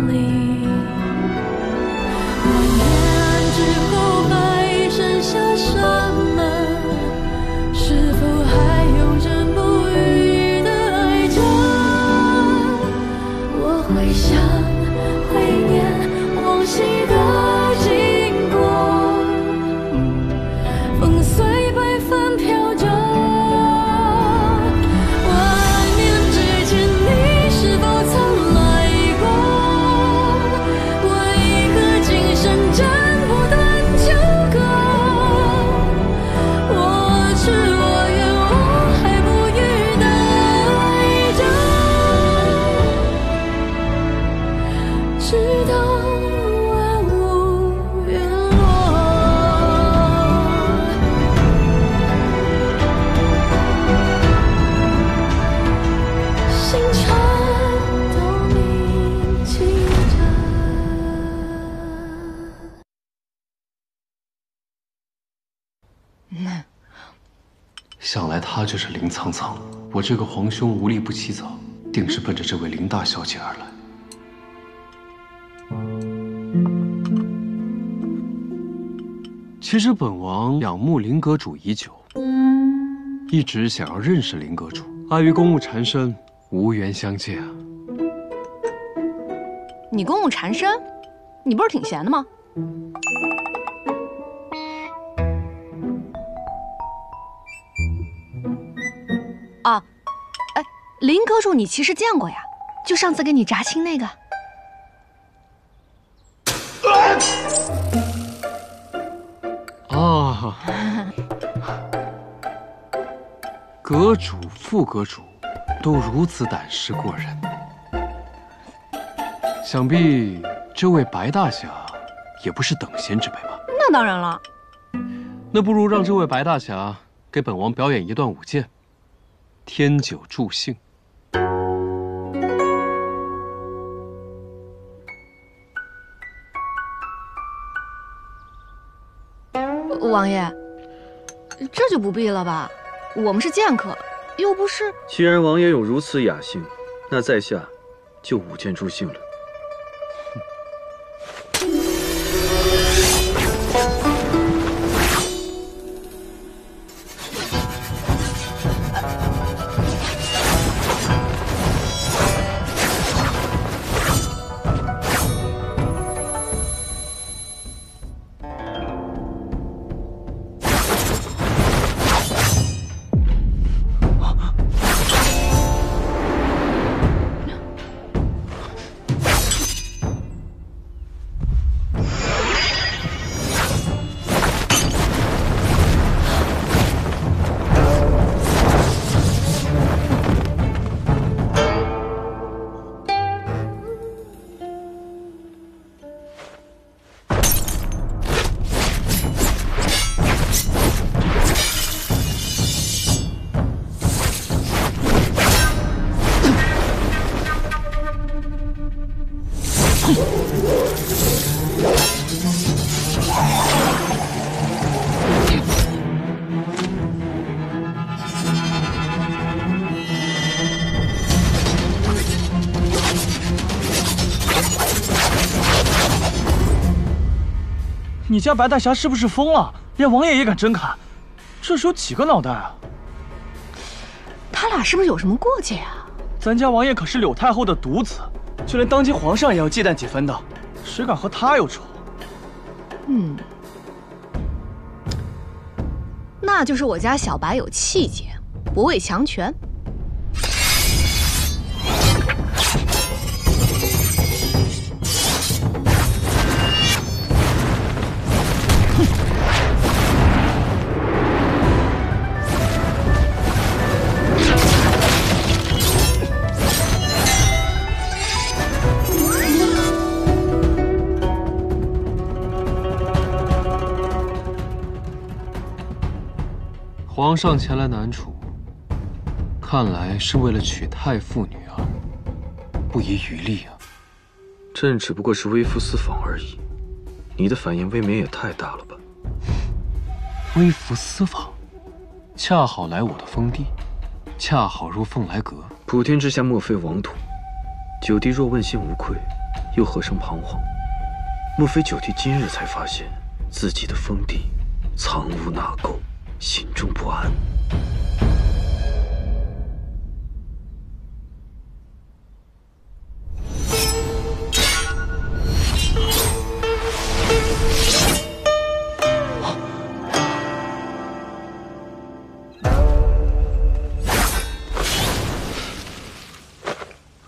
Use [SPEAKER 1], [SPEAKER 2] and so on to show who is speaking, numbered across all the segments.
[SPEAKER 1] 裡，萬年之後還剩下什麼？是否還有着不渝的愛着？我會想，會念，往昔的經過，風隨白帆飄着。
[SPEAKER 2] 想来他就是林苍苍，我这个皇兄无力不起早，定是奔着这位林大小姐而来。其實本王仰慕林阁主已久，一直想要認識林閣主，礙於公務纏身，無緣相見啊。
[SPEAKER 3] 你公務纏身？你不是挺閒的嗎？啊，哎，林閣主你其實見過呀，就上次給你炸青那個。
[SPEAKER 2] 啊，閣主、副閣主都如此膽識過人，想必這位白大俠也不是等閒之輩吧？
[SPEAKER 3] 那當然了。
[SPEAKER 2] 那不如讓這位白大俠給本王表演一段舞劍，添酒助興。
[SPEAKER 3] 王爺，這就不必了吧？我們是劍客，又不是……
[SPEAKER 4] 既然王爺有如此雅興，那在下就舞劍助興了。
[SPEAKER 5] 你家白大俠是不是瘋了？连王爺也敢真砍，這是有幾個腦袋啊？
[SPEAKER 3] 他倆是不是有什麼過節啊？
[SPEAKER 5] 咱家王爺可是柳太後的獨子，就連當今皇上也要忌憚幾分的，誰敢和他有仇？
[SPEAKER 3] 嗯，那就是我家小白有氣節，不畏強權。
[SPEAKER 2] 皇上前來南楚，看來是為了娶太傅女兒，不遺餘力啊。
[SPEAKER 4] 朕只不過是微服私訪而已，你的反應未免也太大了吧？
[SPEAKER 2] 微服私訪，恰好來我的封地，恰好入鳳來閣。
[SPEAKER 4] 普天之下莫非王土，九弟若問心無愧，又何生彷徨？莫非九弟今日才发现自己的封地藏污纳垢，心中不安？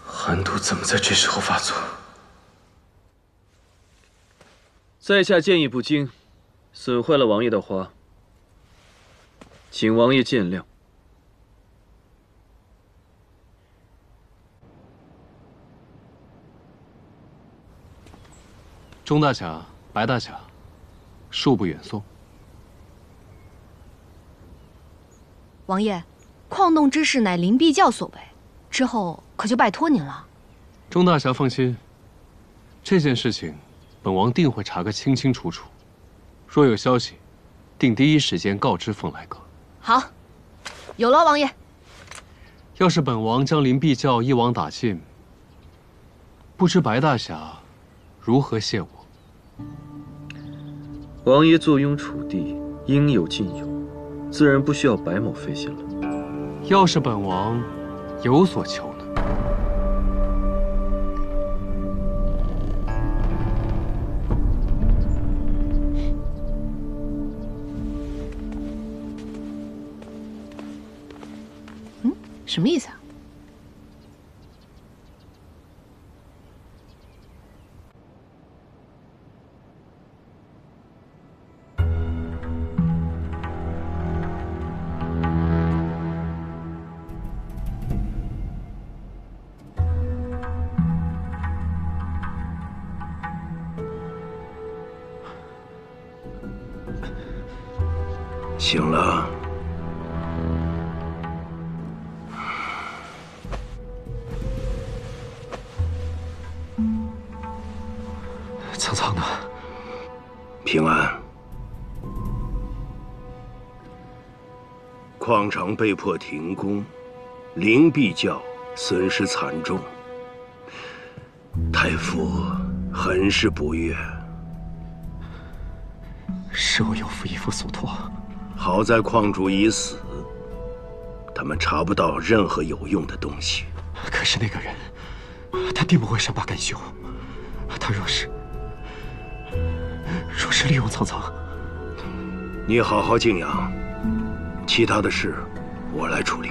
[SPEAKER 4] 寒毒怎么在这时候发作？在下建议不精，损壞了王爺的花，請王爺見諒。
[SPEAKER 2] 鍾大俠、白大俠，恕不遠送。
[SPEAKER 3] 王爺，礦洞之事乃靈璧教所為，之後可就拜託您了。
[SPEAKER 2] 鍾大俠放心，這件事情，本王定會查個清清楚楚。若有消息，定第一時間告知鳳來閣。
[SPEAKER 3] 好，有勞王爺。
[SPEAKER 2] 要是本王將靈璧教一網打盡，不知白大俠如何謝我？
[SPEAKER 4] 王爺坐擁楚地，應有盡有，自然不需要白某費心了。
[SPEAKER 2] 要是本王有所求呢？
[SPEAKER 3] 什麼意思啊？
[SPEAKER 6] 醒了。
[SPEAKER 4] 苍苍呢？
[SPEAKER 6] 平安。矿场被迫停工，灵璧教损失慘重，太傅很是不悅。
[SPEAKER 4] 是我有負一夫所託。
[SPEAKER 6] 好在礦主已死，他們查不到任何有用的東西。
[SPEAKER 4] 可是那個人，他定不會善罷甘休。他若是利用蒼蒼，
[SPEAKER 6] 你好好靜養，其他的事我來處理。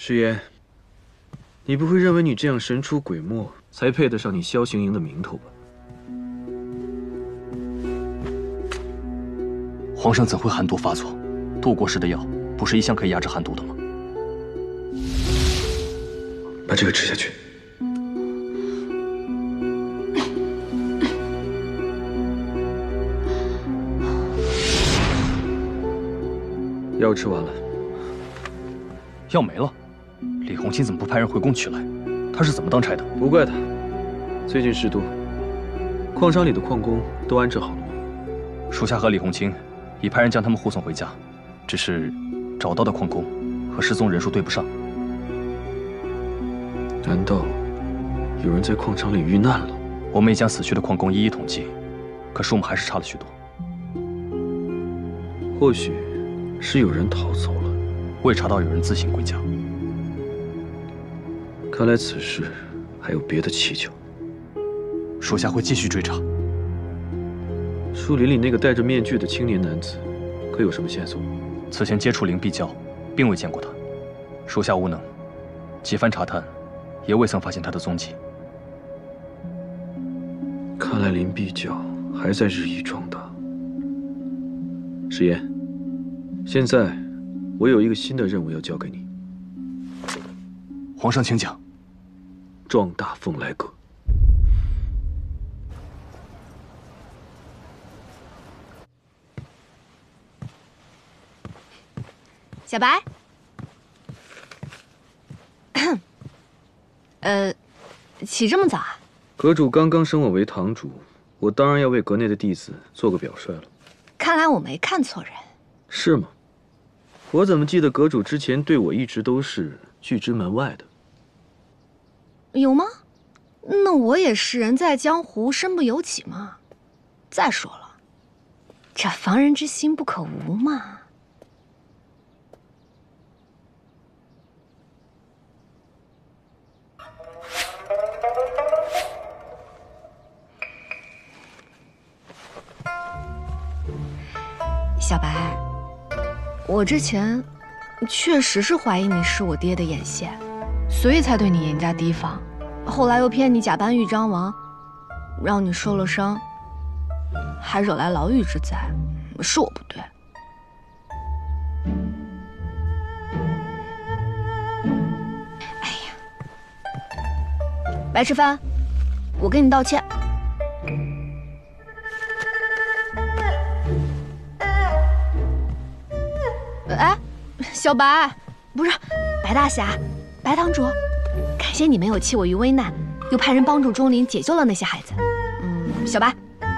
[SPEAKER 4] 师爷，你不會認為你這樣神出鬼沒，才配得上你蕭行營的名頭吧？
[SPEAKER 5] 皇上怎會寒毒發作？渡過時的藥不是一向可以壓制寒毒的嗎？
[SPEAKER 4] 把這個吃下去。藥吃完了。
[SPEAKER 5] 藥沒了。李紅清怎麼不派人回宮取來？他是怎麼當差的？
[SPEAKER 4] 不怪他，最近事多，礦場裡的礦工都安置好了嗎？
[SPEAKER 5] 屬下和李紅清已派人將他們護送回家，只是找到的礦工和失蹤人數對不上。
[SPEAKER 4] 難道有人在礦場裡遇難了？
[SPEAKER 5] 我們已將死去的礦工一一統計，可數目還是差了許多。
[SPEAKER 4] 或許是有人逃走了，
[SPEAKER 5] 未查到有人自行歸家。
[SPEAKER 4] 看來此事還有別的蹊蹺。
[SPEAKER 5] 屬下會繼續追查。
[SPEAKER 4] 樹林裡那個戴着面具的青年男子，可有什麼線索？
[SPEAKER 5] 此前接觸靈璧教，並未見過他。屬下無能，幾番查探，也未曾發現他的蹤跡。
[SPEAKER 4] 看來靈璧教還在日益壯大。石岩，现在我有一个新的任务要交给你。
[SPEAKER 5] 皇上，请讲。
[SPEAKER 4] 壮大凤来阁。
[SPEAKER 3] 小白，起这么早啊？
[SPEAKER 4] 阁主刚刚升我为堂主，我当然要为阁内的弟子做个表率了。
[SPEAKER 3] 看来我没看错人。
[SPEAKER 4] 是吗？我怎么记得阁主之前对我一直都是拒之门外的？
[SPEAKER 3] 有吗？那我也是人在江湖，身不由己嘛。再说了，这防人之心不可无嘛。小白，我之前确实是怀疑你是我爹的眼线，所以才对你严加提防。后来又骗你假扮豫章王，讓你受了傷，還惹來牢獄之災，是我不對。哎呀，白迟帆，我跟你道歉。哎，小白，不是白大侠，白堂主，感謝你沒有棄我於危難，又派人幫助鍾靈解救了那些孩子。小白，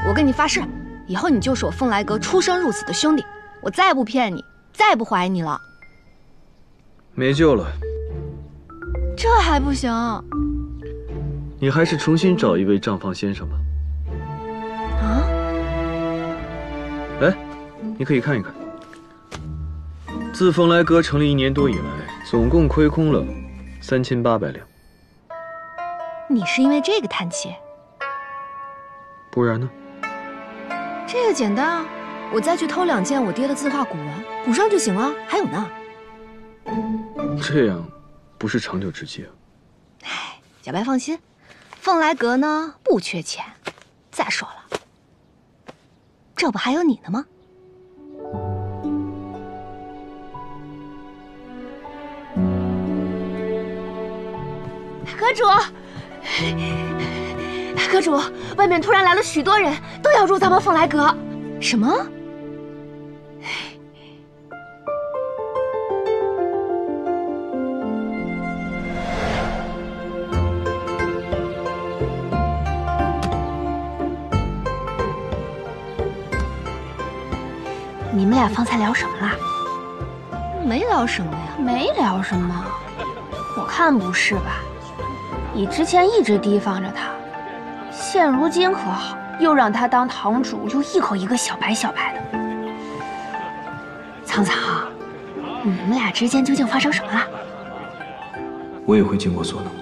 [SPEAKER 3] 我跟你發誓，以後你就是我鳳來閣出生入死的兄弟，我再不騙你，再不懷疑你了。
[SPEAKER 4] 沒救了。
[SPEAKER 3] 這還不行？
[SPEAKER 4] 你還是重新找一位帳房先生吧。
[SPEAKER 3] 啊？
[SPEAKER 4] 來，你可以看一看。自鳳來閣成立1年多以來，總共虧空了3800兩。
[SPEAKER 3] 你是因為這個嘆氣？
[SPEAKER 4] 不然呢？
[SPEAKER 3] 這個簡單啊，我再去偷2件我爹的字畫古文，補上就行了。還有呢。
[SPEAKER 4] 這樣不是長久之計啊。
[SPEAKER 3] 哎，小白放心，鳳來閣呢不缺錢。再說了，這不還有你呢嗎？閣主，外面突然來了許多人，都要入咱們鳳來閣。什麼？你們倆方才聊什麼啦？沒聊什麼呀。
[SPEAKER 7] 沒聊什麼？我看不是吧？你之前一直提防着他，現如今可好，又讓他當堂主，又一口一個小白小白的。蒼蒼，你們倆之間究竟發生什麼了？
[SPEAKER 4] 我也會盡我所能，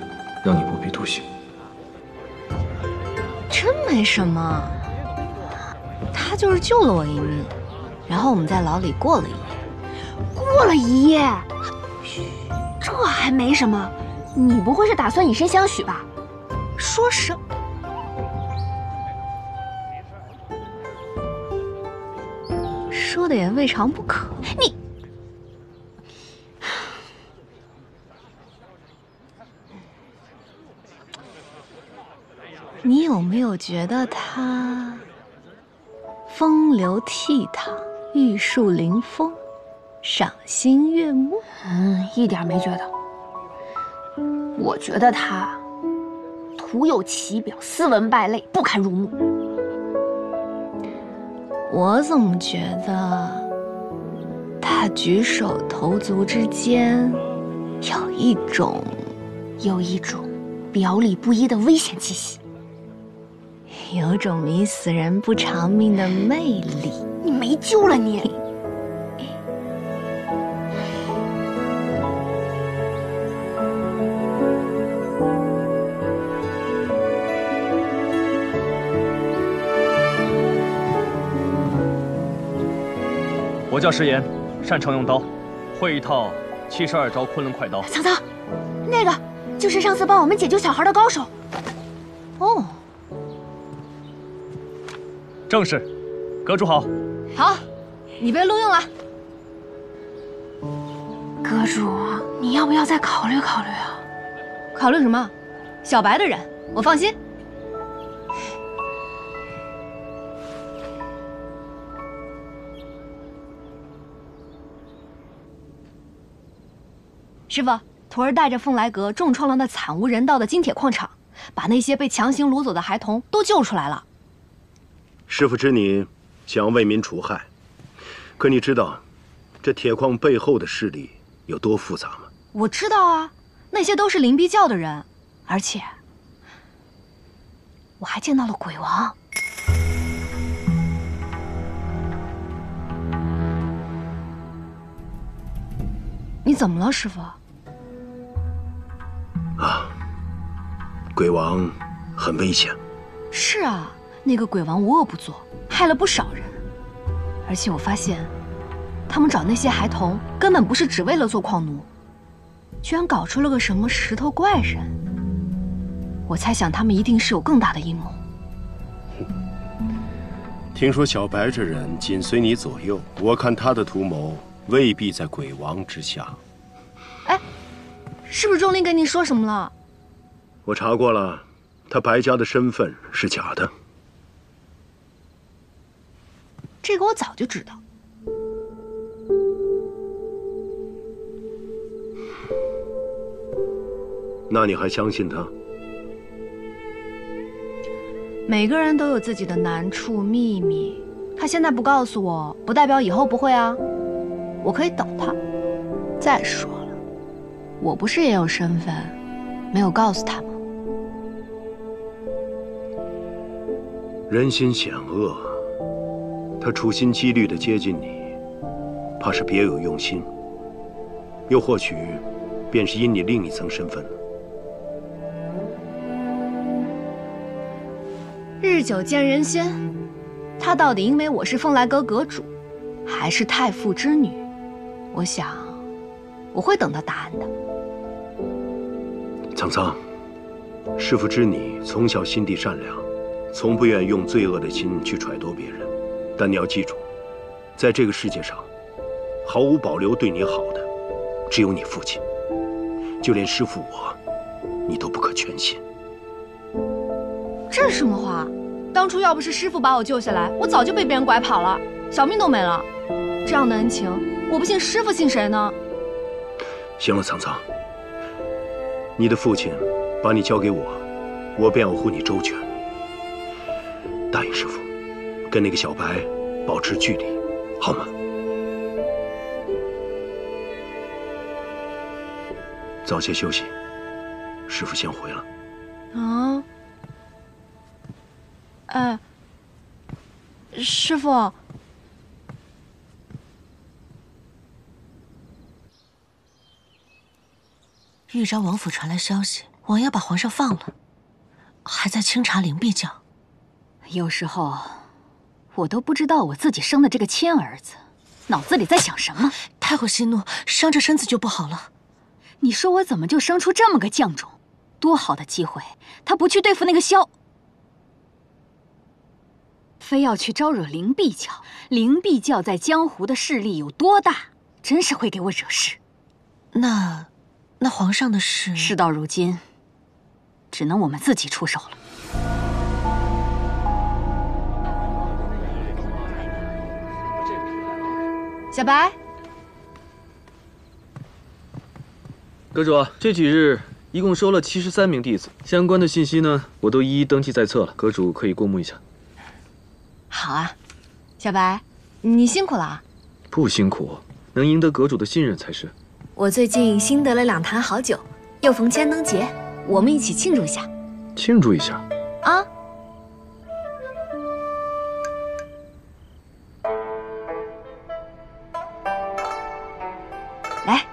[SPEAKER 4] 讓你不必獨行。
[SPEAKER 3] 真沒什麼，他就是救了我一命，然後我們在牢裡過了一夜。
[SPEAKER 7] 過了一夜？噓，這還沒什麼。你不會是打算以身相許吧？
[SPEAKER 3] 說實，說的也未嘗不可。你有沒有覺得他風流倜儻、玉樹臨風、賞心悅目？
[SPEAKER 7] 一點沒覺得。我覺得他徒有其表，斯文敗類，不堪入目。
[SPEAKER 3] 我怎麼覺得他舉手投足之間有一種
[SPEAKER 7] 表裡不一的危險氣息，
[SPEAKER 3] 有種迷死人不償命的魅力。
[SPEAKER 7] 你沒救了你！
[SPEAKER 5] 我叫石岩，擅長用刀，會一套72招昆崙快刀。
[SPEAKER 7] 蒼蒼，那個就是上次幫我們解救小孩的高手。
[SPEAKER 3] 哦，
[SPEAKER 5] 正是，閣主好。
[SPEAKER 3] 好，你被录用了。
[SPEAKER 7] 阁主，你要不要再考虑考虑啊？
[SPEAKER 3] 考虑什么？小白的人，我放心。师傅，徒儿带着凤来阁重创了那惨无人道的金铁矿场，把那些被强行掳走的孩童都救出来了。
[SPEAKER 6] 师傅知你想为民除害，可你知道这铁矿背后的势力有多复杂吗？
[SPEAKER 3] 我知道啊，那些都是灵璧教的人，而且我还见到了鬼王。你怎么了，师傅？
[SPEAKER 6] 啊，鬼王很危险。
[SPEAKER 3] 是啊，那个鬼王无恶不作，害了不少人。而且我发现，他们找那些孩童根本不是只为了做矿奴，居然搞出了个什么石头怪人。我猜想他们一定是有更大的阴谋。
[SPEAKER 6] 听说小白这人紧随你左右，我看他的图谋未必在鬼王之下。
[SPEAKER 3] 哎，是不是钟灵跟你说什么了？
[SPEAKER 6] 我查过了，他白家的身份是假的。
[SPEAKER 3] 这个我早就知道。
[SPEAKER 6] 那你还相信他？
[SPEAKER 3] 每个人都有自己的难处秘密，他现在不告诉我，不代表以后不会啊。我可以等他。再说了，我不是也有身份，没有告訴他吗？
[SPEAKER 6] 人心险惡，他處心積慮地接近你，怕是別有用心，又或許便是因你另一層身份。
[SPEAKER 3] 日久見人心，他到底因為我是鳳來閣閣主，還是太傅之女？我想，我會等到答案的。
[SPEAKER 6] 蒼蒼，師父知你從小心地善良，從不願用罪惡的心去揣度別人。但你要記住，在這個世界上，毫無保留對你好的，只有你父親。就連師父我，你都不可全信。
[SPEAKER 3] 這是什麼話？當初要不是師父把我救下來，我早就被別人拐跑了，小命都沒了。這樣的恩情，我不信師父信誰呢？
[SPEAKER 6] 行了，蒼蒼，你的父親把你交給我，我便要護你周全。答應師父，跟那個小白保持距離，好嗎？早些休息，師父先回了。
[SPEAKER 3] 啊？師父。
[SPEAKER 8] 豫章王府傳來消息，王爺把皇上放了，還在清查靈璧教。
[SPEAKER 9] 有時候，我都不知道我自己生的這個親兒子，腦子裡在想什麼。
[SPEAKER 8] 太后息怒，傷着身子就不好了。
[SPEAKER 9] 你說我怎麼就生出這麼個犟種？多好的機會，他不去對付那個蕭，非要去招惹靈璧教。靈璧教在江湖的勢力有多大？真是會給我惹事。
[SPEAKER 8] 那皇上的事，
[SPEAKER 9] 事到如今，只能我們自己出手了。
[SPEAKER 3] 小白，
[SPEAKER 5] 閣主，這幾日一共收了73名弟子，相關的信息呢，我都一一登記在冊了，閣主可以過目一下。
[SPEAKER 3] 好啊，小白，你辛苦了啊。
[SPEAKER 5] 不辛苦，能贏得閣主的信任才是。
[SPEAKER 3] 我最近新得了2壇好酒，又逢千燈節，我們一起慶祝一下。
[SPEAKER 5] 慶祝一下？
[SPEAKER 3] 啊！來，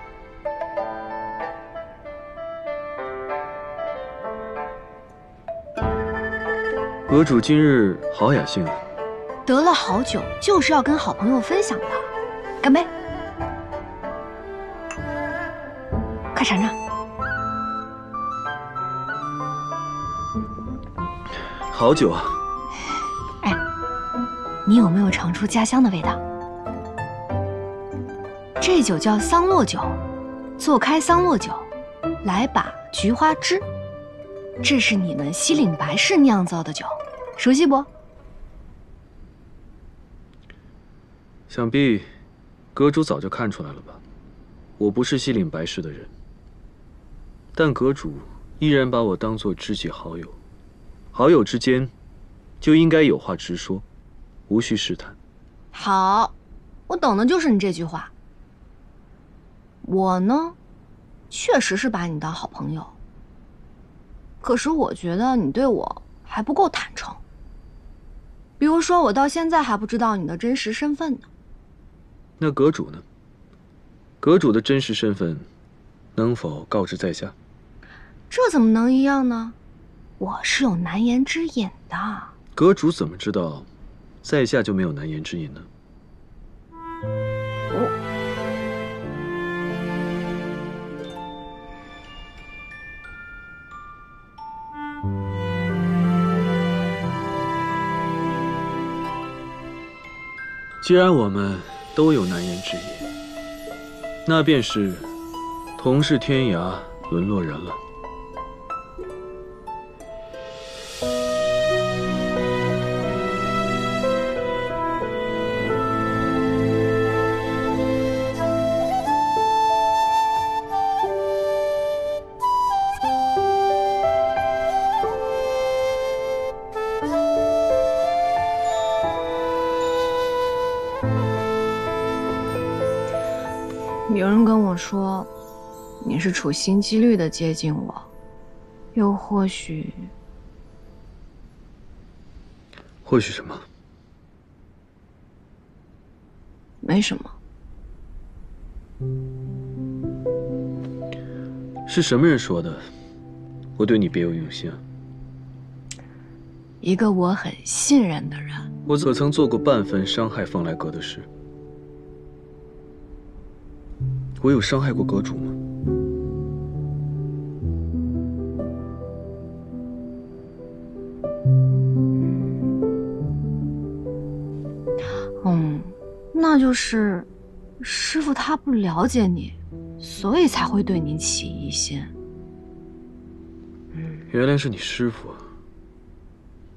[SPEAKER 5] 閣主今日好雅興啊！
[SPEAKER 3] 得了好酒就是要跟好朋友分享的，乾杯！快嘗嘗。
[SPEAKER 5] 好酒啊！
[SPEAKER 3] 哎，你有沒有嘗出家鄉的味道？這酒叫桑洛酒，做開桑洛酒，來把菊花汁。這是你們西岭白氏釀造的酒，熟悉不？
[SPEAKER 5] 想必阁主早就看出来了吧？我不是西岭白氏的人，但阁主依然把我当作知己好友，好友之间就应该有話直說，無需試探。
[SPEAKER 3] 好，我等的就是你這句話。我呢，確實是把你當好朋友，可是我覺得你對我還不夠坦誠。比如說，我到現在還不知道你的真實身份呢。
[SPEAKER 5] 那閣主呢？閣主的真實身份能否告知在下？
[SPEAKER 3] 這怎麼能一樣呢？我是有難言之隱的。
[SPEAKER 5] 閣主怎麼知道在下就沒有難言之隱呢？既然我們都有难言之隱，那便是同是天涯淪落人了。
[SPEAKER 3] 有人跟我說，你是處心積慮的接近我，又或許
[SPEAKER 5] 什麼？
[SPEAKER 3] 沒什麼。
[SPEAKER 5] 是什麼人說的？我對你別有用心啊？
[SPEAKER 3] 一個我很信任的人。
[SPEAKER 5] 我可曾做過半分傷害鳳來閣的事？我有傷害過閣主嗎？
[SPEAKER 3] 那就是師父他不了解你，所以才會對你起疑心。
[SPEAKER 5] 原來是你師父啊！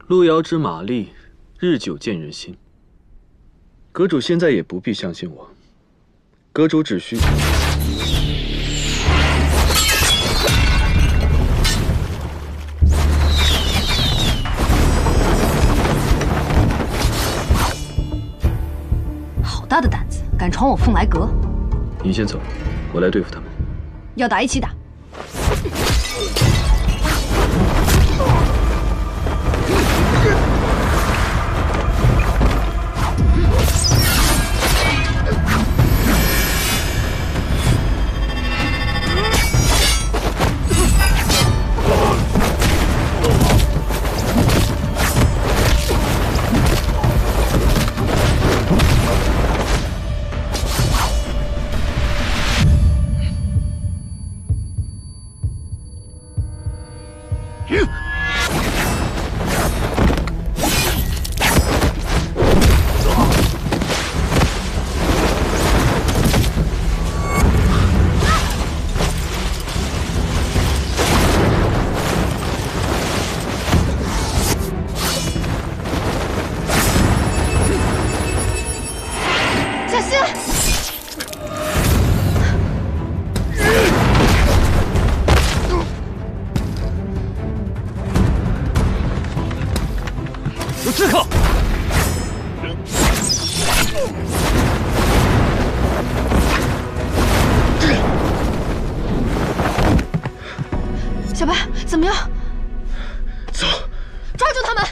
[SPEAKER 5] 路遙知馬力，日久見人心。閣主現在也不必相信我，閣主只需
[SPEAKER 3] 好大的膽子，敢闖我鳳來閣！
[SPEAKER 5] 你先走，我來對付他們。
[SPEAKER 3] 要打一起打。
[SPEAKER 5] 有刺客！
[SPEAKER 3] 小白，怎麼樣？
[SPEAKER 5] 走，
[SPEAKER 3] 抓住他們！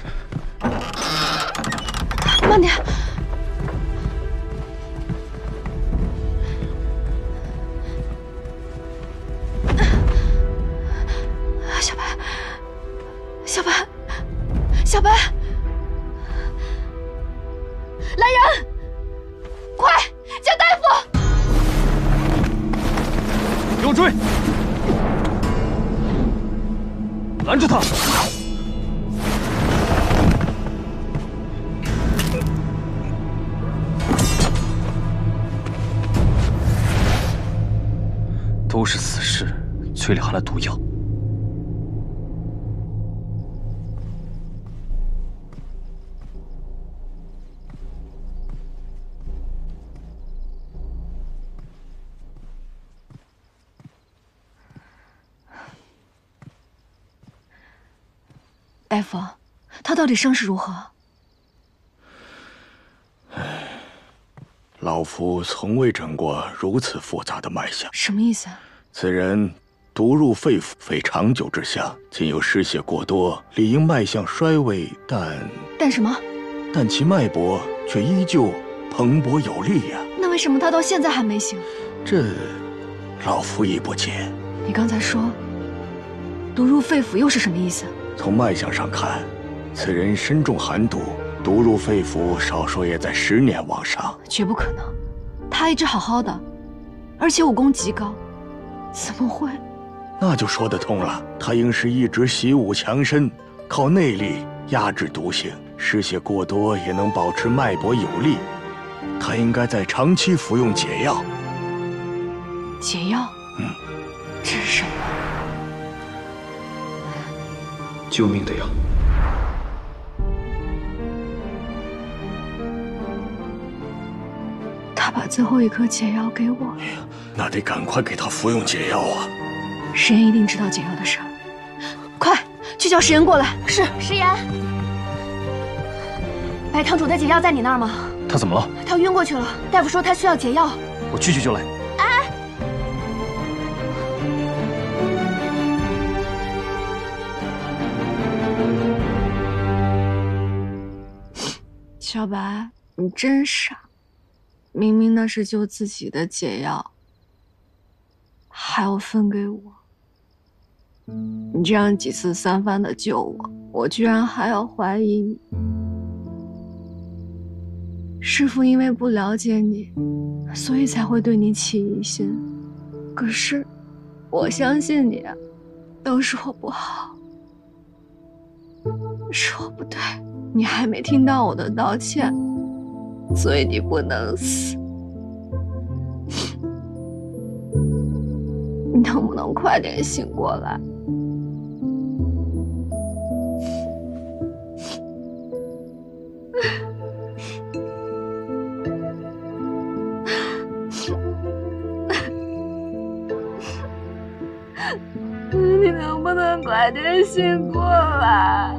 [SPEAKER 3] 慢點。小白，小白，小白！来人！快叫大夫！
[SPEAKER 5] 给我追！拦住他！
[SPEAKER 10] 都是死士，嘴裡含了毒药。
[SPEAKER 3] 大夫，他到底伤势如何？
[SPEAKER 11] 老夫从未诊过如此複雜的脈象。
[SPEAKER 3] 什麼意思？
[SPEAKER 11] 此人毒入肺腑，非長久之象，僅有失血過多，理應脈象衰微，但
[SPEAKER 3] 什麼？
[SPEAKER 11] 但其脈搏卻依舊蓬勃有力呀。
[SPEAKER 3] 那為什麼他到現在還沒醒？
[SPEAKER 11] 這，老夫亦不解。
[SPEAKER 3] 你剛才說毒入肺腑又是什麼意思？
[SPEAKER 11] 從脈象上看，此人身中寒毒，毒入肺腑，少說也在10年往上。
[SPEAKER 3] 絕不可能，他一直好好的，而且武功極高，怎麼會？
[SPEAKER 11] 那就說得通了，他應是一直習武強身，靠內力壓制毒性，失血過多也能保持脈搏有力。他應該在長期服用解藥。
[SPEAKER 3] 解藥？这是什麼？
[SPEAKER 5] 救命的药。
[SPEAKER 3] 他把最后一顆解藥給我。
[SPEAKER 11] 哎呀，那得趕快給他服用解藥啊！
[SPEAKER 3] 石岩一定知道解藥的事兒，快去叫石岩過來。
[SPEAKER 7] 是。石岩，白堂主的解藥在你那兒嗎？
[SPEAKER 10] 他怎麼了？
[SPEAKER 7] 他暈過去了，大夫說他需要解藥。
[SPEAKER 10] 我去就來。
[SPEAKER 7] 哎，
[SPEAKER 3] 小白，你真傻！明明那是救自己的解药，还要分給我。你這樣幾次三番的救我，我居然還要懷疑你。師父因為不了解你，所以才會對你起疑心。可是，我相信你，都是我不好，是我不對。你還沒聽到我的道歉，所以你不能死。你能不能快點醒過來？你能不能快點醒過來？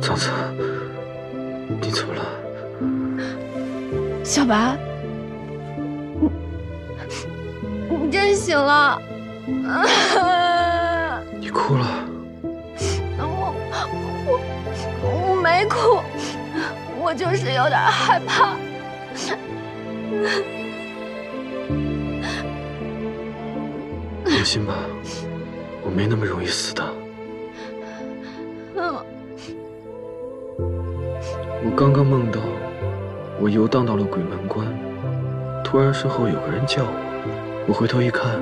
[SPEAKER 5] 藏子，你怎麼了？
[SPEAKER 3] 小白，你真醒了。
[SPEAKER 5] 你哭了？
[SPEAKER 3] 我沒哭，我就是有點害怕。
[SPEAKER 5] 放心吧，我沒那麼容易死的。我剛剛夢到我遊蕩到了鬼門關，突然身後有個人叫我，我回頭一看，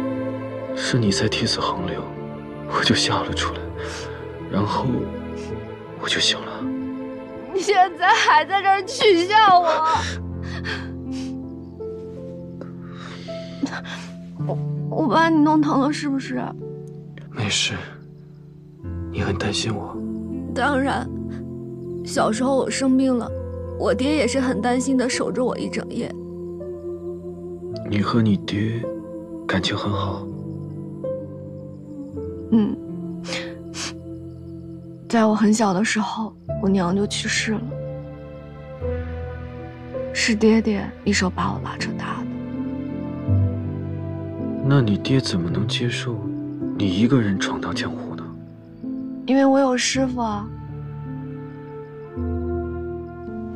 [SPEAKER 5] 是你在涕泗橫流，我就嚇了出來，然後我就醒了。
[SPEAKER 3] 你現在還在這兒取笑我？我把你弄疼了是不是？
[SPEAKER 5] 沒事，你很擔心我。
[SPEAKER 3] 當然，小時候我生病了，我爹也是很擔心的，守着我一整夜。
[SPEAKER 5] 你和你爹感情很好？
[SPEAKER 3] 在我很小的時候，我娘就去世了，是爹爹一手把我拉扯大的。
[SPEAKER 5] 那你爹怎麼能接受你一個人闖蕩江湖呢？
[SPEAKER 3] 因為我有師父啊。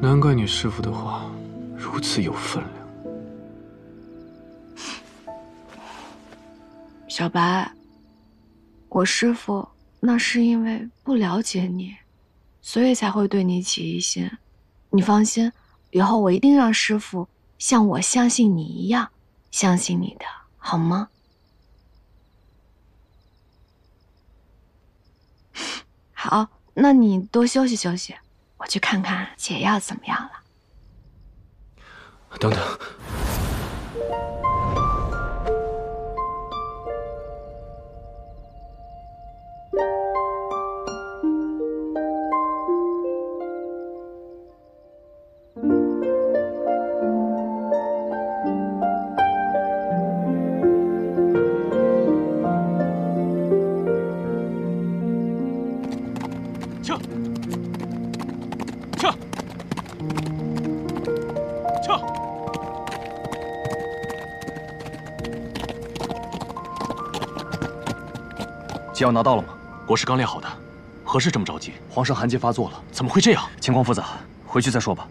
[SPEAKER 5] 難怪你師父的話如此有分量。
[SPEAKER 3] 小白，我師父那是因為不了解你，所以才會對你起疑心。你放心，以後我一定讓師父像我相信你一樣相信你的，好嗎？好，那你多休息休息，我去看看解药怎么样了。
[SPEAKER 5] 等等。
[SPEAKER 10] 解药拿到了吗？
[SPEAKER 2] 国师刚炼好的，何事这么着急？
[SPEAKER 10] 皇上寒疾发作了，
[SPEAKER 2] 怎么会这样？
[SPEAKER 10] 情况复杂，回去再说吧。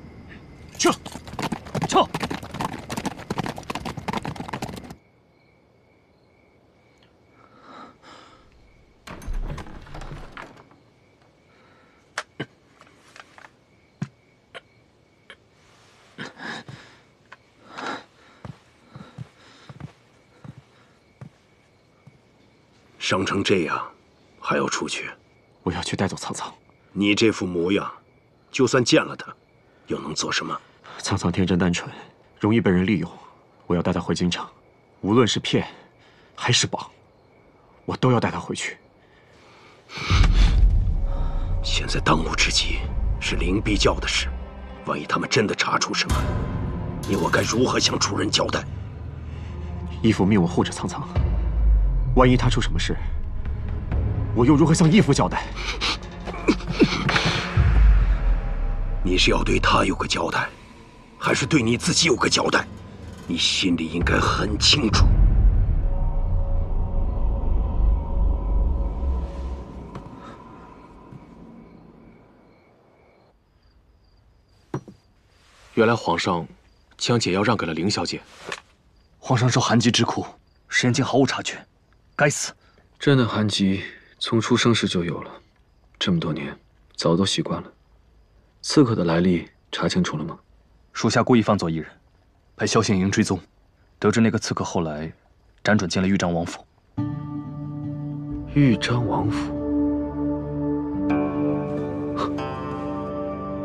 [SPEAKER 2] 撤！
[SPEAKER 10] 撤！
[SPEAKER 6] 伤成这样，还要出去？
[SPEAKER 10] 我要去带走苍苍。
[SPEAKER 6] 你这副模樣，就算见了他，又能做什么？
[SPEAKER 10] 苍苍天真单純，容易被人利用。我要带他回京城，无論是騙還是綁，我都要帶他回去。
[SPEAKER 6] 現在當務之急是靈璧教的事，萬一他們真的查出什麼，你我該如何向主人交代？
[SPEAKER 10] 義父命我護着蒼蒼。萬一他出什麼事，我又如何向義父交代？
[SPEAKER 6] 你是要對他有個交代，還是對你自己有個交代？你心裡應該很清楚。
[SPEAKER 2] 原來皇上將解藥讓給了凌小姐。
[SPEAKER 10] 皇上受寒疾之苦，實驗間毫無察覺。該死！
[SPEAKER 5] 朕的寒疾從出生時就有了，這麼多年早都習慣了。刺客的來歷查清楚了嗎？
[SPEAKER 10] 屬下故意放走一人，派蕭顯營追蹤，得知那個刺客後來輾轉進了豫章王府。
[SPEAKER 5] 豫章王府。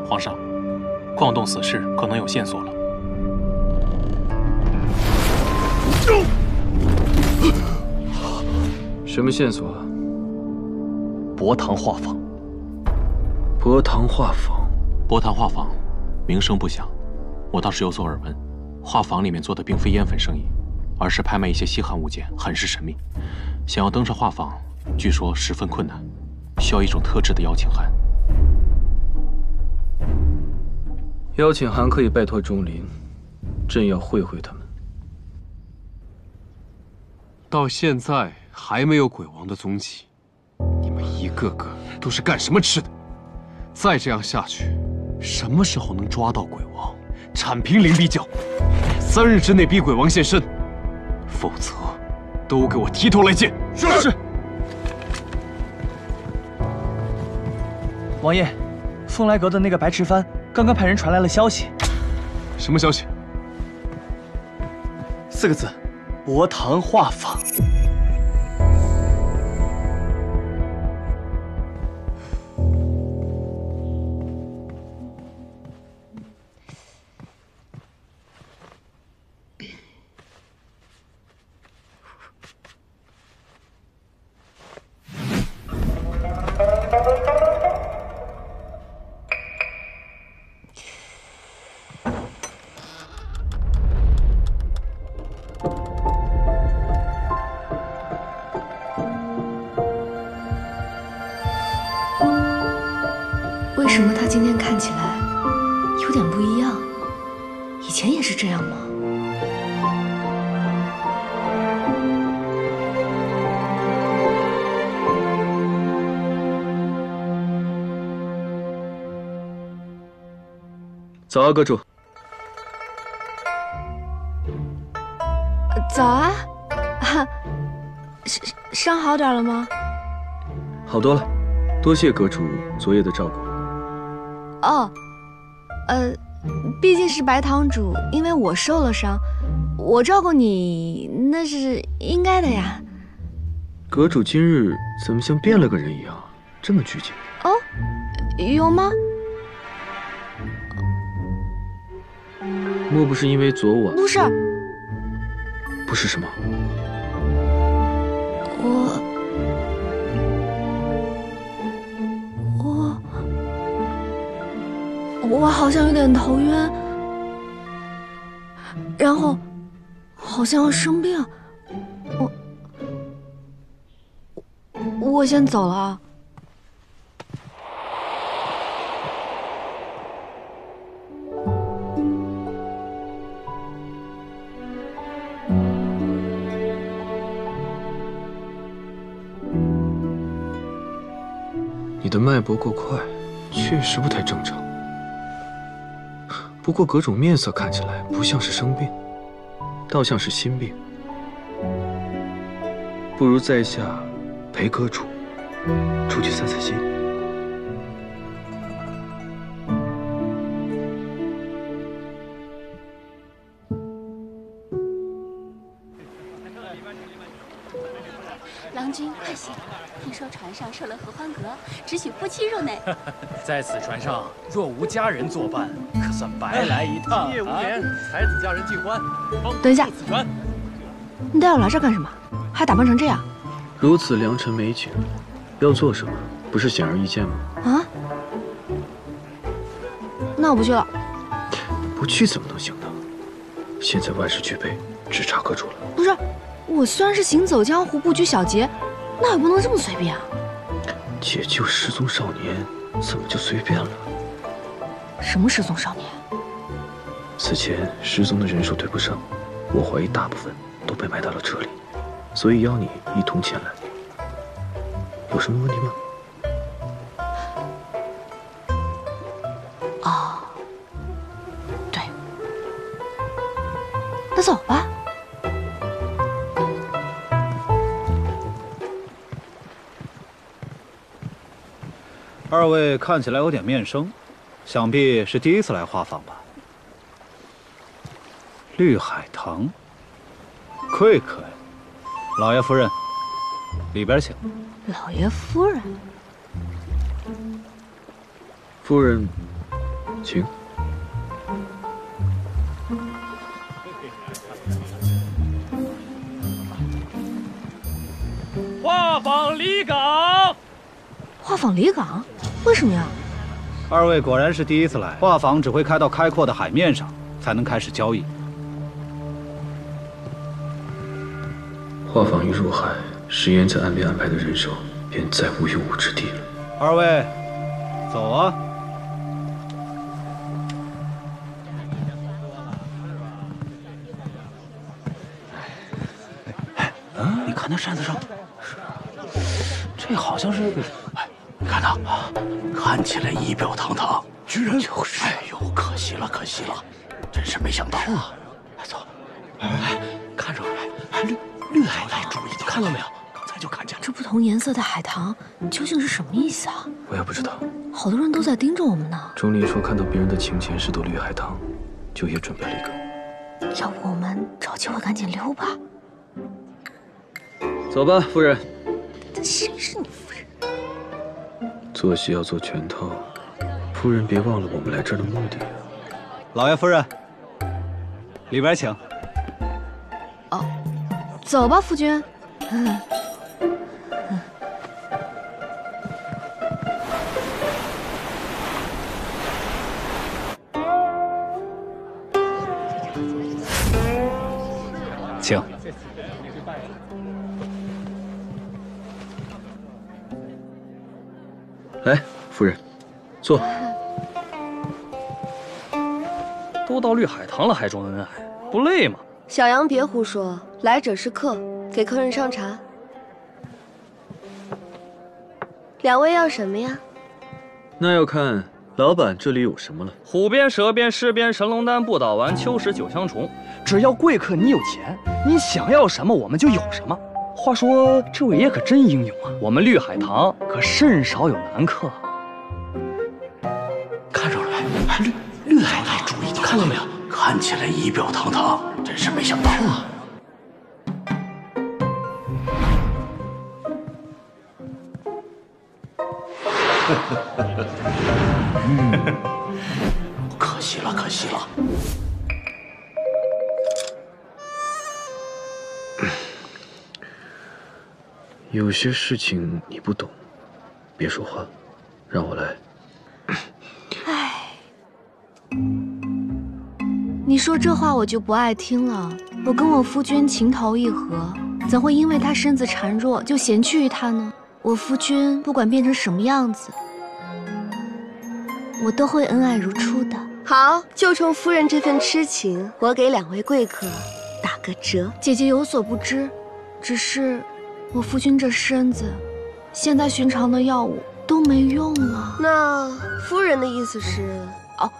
[SPEAKER 2] 皇上，礦洞死士可能有線索了。
[SPEAKER 5] 什麼線索啊？
[SPEAKER 10] 博堂畫坊。
[SPEAKER 5] 博堂畫坊。
[SPEAKER 2] 博堂畫坊，名聲不響，我倒是有所耳聞。畫坊裡面做的並非煙粉生意，而是拍賣一些稀罕物件，很是神秘。想要登上畫坊，據說十分困難，需要一種特制的邀請函。
[SPEAKER 5] 邀請函可以拜託鐘靈，朕要會會他們。
[SPEAKER 2] 到現在還沒有鬼王的蹤跡，你們一個個都是幹什麼吃的？再這樣下去，什麼時候能抓到鬼王，鏟平靈璧教？3日之內逼鬼王現身，否則都給我提頭來見！是。
[SPEAKER 12] 王爺，鳳來閣的那個白池帆剛剛派人傳來了消息。
[SPEAKER 2] 什麼消息
[SPEAKER 12] ？4個字：博堂畫坊。
[SPEAKER 3] 为什么他今天看起来有點不一樣？以前也是這樣嗎？
[SPEAKER 5] 早啊，閣主。
[SPEAKER 3] 早啊，傷好點了嗎？
[SPEAKER 5] 好多了，多謝閣主昨夜的照顧。
[SPEAKER 3] 哦，畢竟是白堂主，因為我受了傷，我照顧你那是應該的呀。
[SPEAKER 5] 閣主今日怎麼像變了個人一樣，這麼拘謹？
[SPEAKER 3] 哦。有吗？
[SPEAKER 5] 莫不是因为昨晚？
[SPEAKER 3] 不是。
[SPEAKER 5] 不是什么？
[SPEAKER 3] 我好像有点头暈，然后好像要生病。我先走了啊。
[SPEAKER 5] 你的脉搏过快，确实不太正常。不过葛种面色看起来不像是生病，倒像是心病。不如在下陪阁主出去散散心。
[SPEAKER 13] 郎君快醒！听说船上设了合欢阁，只许夫妻入内。
[SPEAKER 14] 在此船上若无佳人作伴，可算白来一趟。今夜无眠，才子佳人尽欢。
[SPEAKER 3] 等一下，
[SPEAKER 14] 此船，
[SPEAKER 3] 你带我来这儿干什么？还打扮成这样？
[SPEAKER 5] 如此良辰美景，要做什么，不是显而易见吗？
[SPEAKER 3] 啊？那我不去了。
[SPEAKER 5] 不去怎么能行呢？现在万事俱备，只差阁主了。
[SPEAKER 3] 不是。我虽然是行走江湖、不拘小节，那也不能这么随便啊！
[SPEAKER 5] 解救失踪少年，怎么就随便了？
[SPEAKER 3] 什么失踪少年？
[SPEAKER 5] 此前失踪的人数对不上，我怀疑大部分都被埋到了这里，所以邀你一同前来。有什么问题吗？
[SPEAKER 3] 哦，对，那走吧。
[SPEAKER 15] 二位看起来有点面生，想必是第一次来画舫吧？绿海棠，贵客呀！老爷夫人，里边请。
[SPEAKER 3] 老爷夫人，
[SPEAKER 5] 夫人，请。
[SPEAKER 14] 画舫离港。
[SPEAKER 3] 画舫离港？为什麼呀？
[SPEAKER 15] 二位果然是第一次来，畫舫只會開到開闊的海面上，才能開始交易。
[SPEAKER 5] 畫舫一入海，石岩在岸邊安排的人手便再無用武之地了。
[SPEAKER 15] 二位，走啊！
[SPEAKER 11] 你看那扇子上，这好像是。你看他，看起來儀表堂堂，居然就是。哎呦，可惜了，可惜了，真是沒想到啊！走，看着綠海棠，注意，看到沒有？剛才就看見了。
[SPEAKER 3] 這不同顏色的海棠究竟是什麼意思啊？
[SPEAKER 5] 我也不知道。
[SPEAKER 3] 好多人都在盯着我們呢。
[SPEAKER 5] 鍾離說看到別人的琴前是朵綠海棠，就也準備了一個。
[SPEAKER 3] 要不我們找機會趕緊溜吧？
[SPEAKER 5] 走吧，夫人。
[SPEAKER 3] 誰是你夫人？
[SPEAKER 5] 做戲要做全套，夫人別忘了我們來這兒的目的。
[SPEAKER 15] 老爺夫人，裡邊請。
[SPEAKER 3] 哦，走吧，夫君。
[SPEAKER 15] 请。
[SPEAKER 5] 來，夫人，坐。
[SPEAKER 14] 都到綠海棠了，還裝恩愛，不累嗎？
[SPEAKER 16] 小楊別胡說，來者是客，給客人上茶。兩位要什麼呀？
[SPEAKER 5] 那要看老闆這裡有什麼了。
[SPEAKER 14] 虎鞭、蛇鞭、獅鞭、神龍丹、不倒丸、秋實、九香蟲，只要貴客你有錢，你想要什麼我們就有什麼。話說這位爺可真英勇啊！我們綠海棠可甚少有難客。
[SPEAKER 11] 看着了沒？綠海棠，注意，看到沒有？看起來儀表堂堂，真是沒想到啊！可惜了，可惜了。
[SPEAKER 5] 有些事情你不懂，别说话，让我来。
[SPEAKER 3] 唉，你说这话我就不爱听了。我跟我夫君情投意合，怎会因为他身子孱弱就嫌弃于他呢？我夫君不管变成什么样子，我都会恩爱如初的。
[SPEAKER 16] 好，就冲夫人这份痴情，我给2位贵客打个折。
[SPEAKER 3] 姐姐有所不知，只是我夫君这身子，现在寻常的药物都没用啊。
[SPEAKER 16] 那夫人的意思是？
[SPEAKER 3] 哦，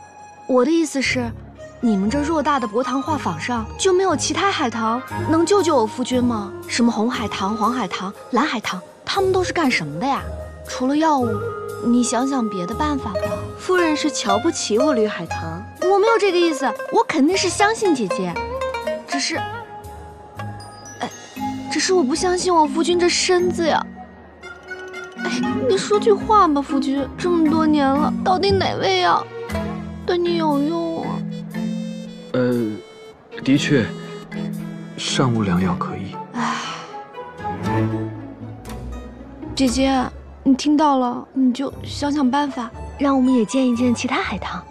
[SPEAKER 3] 我的意思是，你们这偌大的博堂画舫上就没有其他海棠能救救我夫君吗？什么紅海棠、黃海棠、藍海棠，他們都是幹什麼的呀？除了藥物，你想想別的辦法吧。
[SPEAKER 16] 夫人是瞧不起我綠海棠？
[SPEAKER 3] 我沒有這個意思，我肯定是相信姐姐，只是我不相信我夫君這身子呀。哎，你說句話吧，夫君，這麼多年了，到底哪味藥對你有用啊？
[SPEAKER 5] 的確，尚無良藥可醫。
[SPEAKER 3] 唉，姐姐，你聽到了，你就想想辦法，讓我們也見一見其他海棠。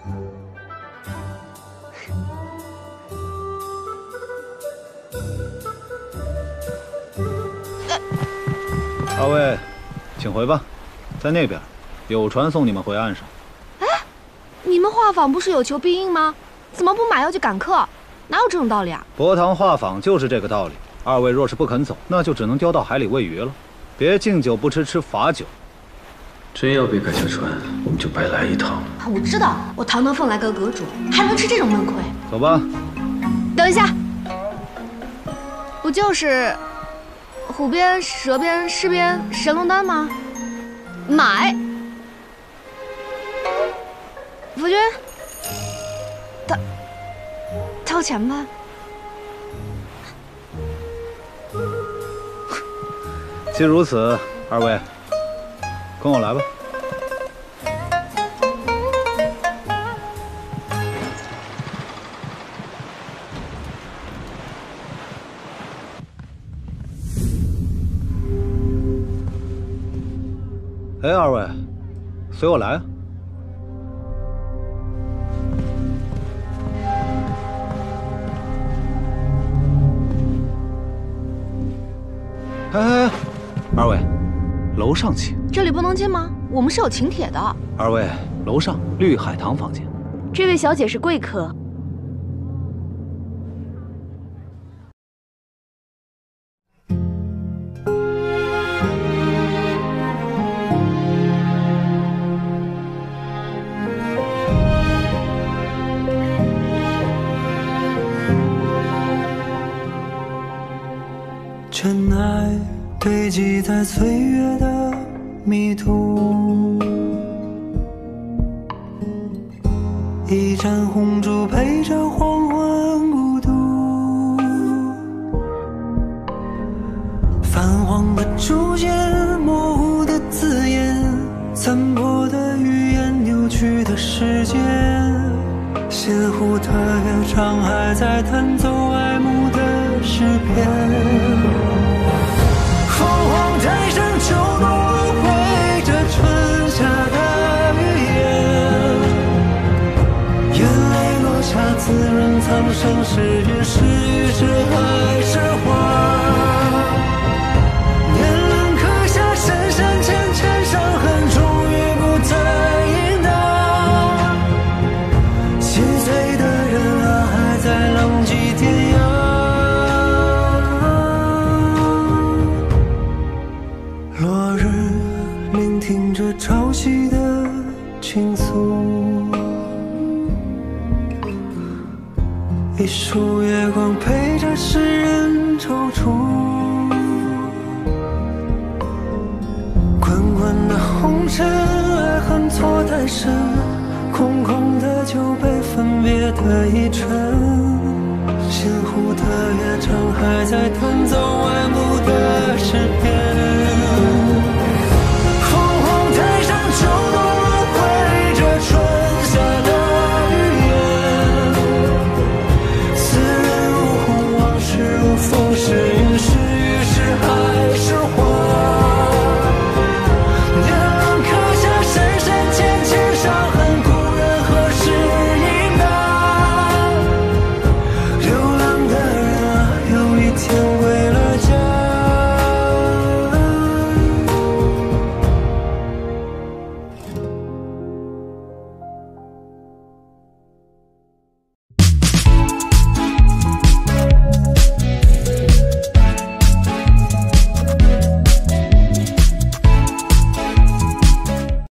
[SPEAKER 15] 二位，請回吧，在那邊，有船送你們回岸上。
[SPEAKER 3] 哎，你們畫舫不是有求必應嗎？怎麼不買藥就趕客？哪有這種道理啊？
[SPEAKER 15] 博堂畫舫就是這個道理。二位若是不肯走，那就只能丟到海裡餵魚了。別敬酒不吃吃罰酒。
[SPEAKER 5] 真要被趕下船，我們就白來一趟。
[SPEAKER 3] 我知道，我堂堂鳳來閣閣主，還能吃這種悶虧？
[SPEAKER 15] 走吧。
[SPEAKER 3] 等一下，不就是虎鞭、蛇鞭、獅鞭、神龍丹嗎？買。夫君，掏錢吧。
[SPEAKER 15] 既如此，二位，跟我來吧。哎，二位，隨我來啊！哎，二位，樓上請。
[SPEAKER 3] 這裡不能進嗎？我們是有請帖的。
[SPEAKER 15] 二位，樓上綠海棠房間。
[SPEAKER 7] 這位小姐是貴客。
[SPEAKER 17] 尘埃堆積在歲月的迷途，一盞紅燭陪着黃昏孤獨，泛黃的竹簡，模糊的字眼，殘破的語言，扭曲的世界，鮮活的樂章還在彈奏愛慕的詩篇。鳳凰台上酒濃輪迴着春夏的語言，眼淚落下滋潤蒼生，是雲是雨是海是花，年輪刻下深深淺淺傷痕，終於不再隱蕩，心碎的人啊，還在浪跡天涯。落日聆聽着朝夕的傾訴，一束月光陪着詩人躊躇，滾滾的紅塵，愛恨錯太深，空空的酒杯，分別的一程，鮮活的樂章還在彈奏愛慕的詩篇。